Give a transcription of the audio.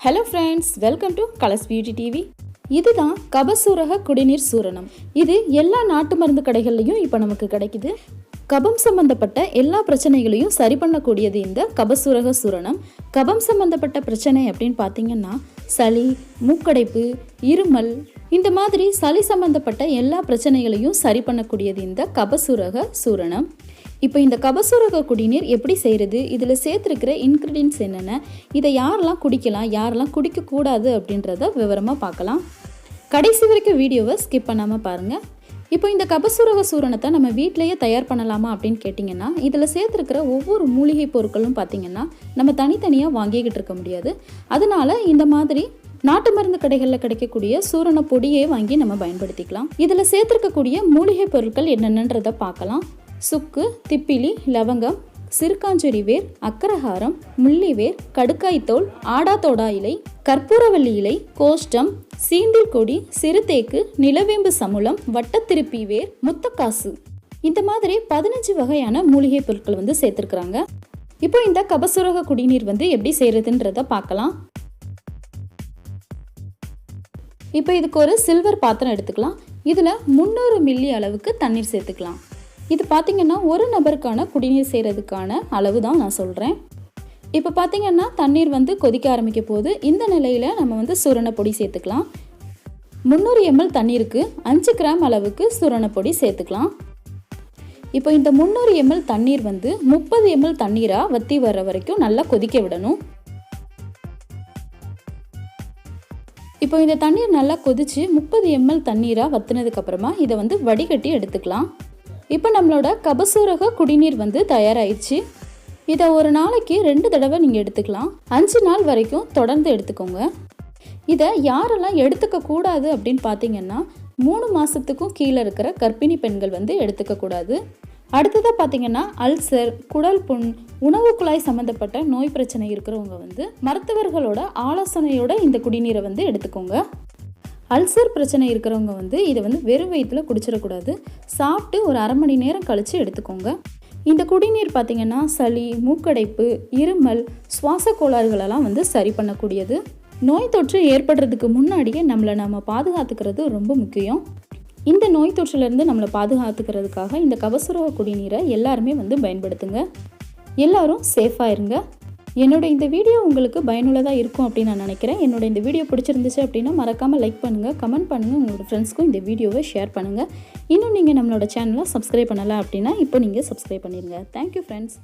Hello friends, welcome to colours beauty TV. இதுதான் கபசூரக குடிநீர் சூரணம். இது எல்லா நாட்டு மருந்து கடைகள்லையும் இப்போ நமக்கு கிடைக்குது. கபம் சம்பந்தப்பட்ட எல்லா பிரச்சனைகளையும் சரி பண்ணக்கூடியது இந்த கபசூரக சூரணம். கபம் சம்பந்தப்பட்ட பிரச்சனை அப்படின்னு பார்த்தீங்கன்னா சளி, மூக்கடைப்பு, இருமல், இந்த மாதிரி சளி சம்பந்தப்பட்ட எல்லா பிரச்சனைகளையும் சரி பண்ணக்கூடியது இந்த கபசூரக சூரணம். இப்போ இந்த கபசூரக குடிநீர் எப்படி செய்கிறது, இதில் சேர்த்துருக்கிற இன்க்ரீடியன்ட்ஸ் என்னென்ன, இதை யாரெல்லாம் குடிக்கலாம், யாரெல்லாம் குடிக்கக்கூடாது அப்படின்றத விவரமாக பார்க்கலாம். கடைசி வரைக்கும் வீடியோவை ஸ்கிப் பண்ணாமல் பாருங்கள். இப்போ இந்த கபசூரக சூரணத்தை நம்ம வீட்டிலையே தயார் பண்ணலாமா அப்படின்னு கேட்டிங்கன்னா, இதில் சேர்த்துருக்கிற ஒவ்வொரு மூலிகை பொருட்களும் பார்த்திங்கன்னா நம்ம தனித்தனியாக வாங்கிக்கிட்டு இருக்க முடியாது. அதனால இந்த மாதிரி நாட்டு மருந்து கடைகளில் கிடைக்கக்கூடிய சூரண பொடியை வாங்கி நம்ம பயன்படுத்திக்கலாம். இதில் சேர்த்துருக்கக்கூடிய மூலிகை பொருட்கள் என்னென்னன்றதை பார்க்கலாம். சுக்கு, திப்பிலி, லவங்கம், சிறுகாஞ்சொரி வேர், அக்கரஹாரம், முள்ளிவேர், கடுக்காய்த்தோல், ஆடாத்தோடா இலை, கற்பூரவள்ளி இலை, கோஷ்டம், சீந்தில் கொடி, சிறுதேக்கு, நிலவேம்பு சமுளம், வட்டத்திருப்பி வேர், முத்தக்காசு, இந்த மாதிரி 15 வகையான மூலிகை பொருட்கள் சேர்த்துருக்குறாங்க. இப்போ இந்த கபசூரக குடிநீர் எப்படி செய்யறதுன்றத பார்க்கலாம். இப்போ இதுக்கு ஒரு சில்வர் பாத்திரம் எடுத்துக்கலாம். இதில் 300 மில்லி அளவுக்கு தண்ணீர் சேர்த்துக்கலாம். இது பார்த்திங்கன்னா ஒரு நபருக்கான குடிநீர் செய்கிறதுக்கான அளவு தான் நான் சொல்கிறேன். இப்போ பார்த்திங்கன்னா தண்ணீர் கொதிக்க ஆரம்பிக்க போது. இந்த நிலையில் நம்ம சூரணப்பொடி சேர்த்துக்கலாம். 300 ml தண்ணீருக்கு 5 கிராம் அளவுக்கு சூரணப்பொடி சேர்த்துக்கலாம். இப்போ இந்த 300 ml தண்ணீர் 30 ml தண்ணீராக வற்றி வர்ற வரைக்கும் நல்லா கொதிக்க விடணும். இப்போ இந்த தண்ணீர் நல்லா கொதித்து 30 ml தண்ணீராக வற்றினதுக்கப்புறமா இதை வடிகட்டி எடுத்துக்கலாம். இப்போ நம்மளோட கபசூரக குடிநீர் தயாராகிடுச்சு. இதை ஒரு நாளைக்கு 2 தடவை நீங்கள் எடுத்துக்கலாம். 5 நாள் வரைக்கும் தொடர்ந்து எடுத்துக்கோங்க. இதை யாரெல்லாம் எடுத்துக்க கூடாது அப்படின்னு பார்த்தீங்கன்னா 3 மாதத்துக்கும் கீழே இருக்கிற கர்ப்பிணி பெண்கள் எடுத்துக்கக்கூடாது. அடுத்ததாக பார்த்தீங்கன்னா அல்சர், குடல் புண், உணவு குழாய் சம்மந்தப்பட்ட நோய் பிரச்சனை இருக்கிறவங்க மருத்துவர்களோட ஆலோசனையோட இந்த குடிநீரை எடுத்துக்கோங்க. அல்சர் பிரச்சனை இருக்கிறவங்க இதை வெறும் வயிற்றில் குடிச்சிடக்கூடாது. சாப்பிட்டு ஒரு அரை மணி நேரம் கழித்து எடுத்துக்கோங்க. இந்த குடிநீர் பார்த்திங்கன்னா சளி, மூக்கடைப்பு, இருமல், சுவாச கோளாறுகளெல்லாம் சரி பண்ணக்கூடியது. நோய் தொற்று ஏற்படுறதுக்கு முன்னாடியே நம்ம பாதுகாத்துக்கிறது ரொம்ப முக்கியம். இந்த நோய் தொற்றிலிருந்து நம்மளை பாதுகாத்துக்கிறதுக்காக இந்த கபசூரக குடிநீரை எல்லாருமே பயன்படுத்துங்க. எல்லாரும் சேஃபாக இருங்க. என்னோட இந்த வீடியோ உங்களுக்கு பயனுள்ளதாக இருக்கும் அப்படின்னு நான் நினைக்கிறேன். என்னோட இந்த வீடியோ பிடிச்சிருந்துச்சு அப்படின்னா மறக்காமல் லைக் பண்ணுங்கள், கமெண்ட் பண்ணுங்கள், உங்களோட ஃப்ரெண்ட்ஸ்க்கும் இந்த வீடியோவை ஷேர் பண்ணுங்கள். இன்னும் நீங்கள் நம்மளோட சேனலை சப்ஸ்கிரைப் பண்ணலை அப்படின்னா இப்போ நீங்கள் சப்ஸ்கிரைப் பண்ணிடுங்க. Thank you friends.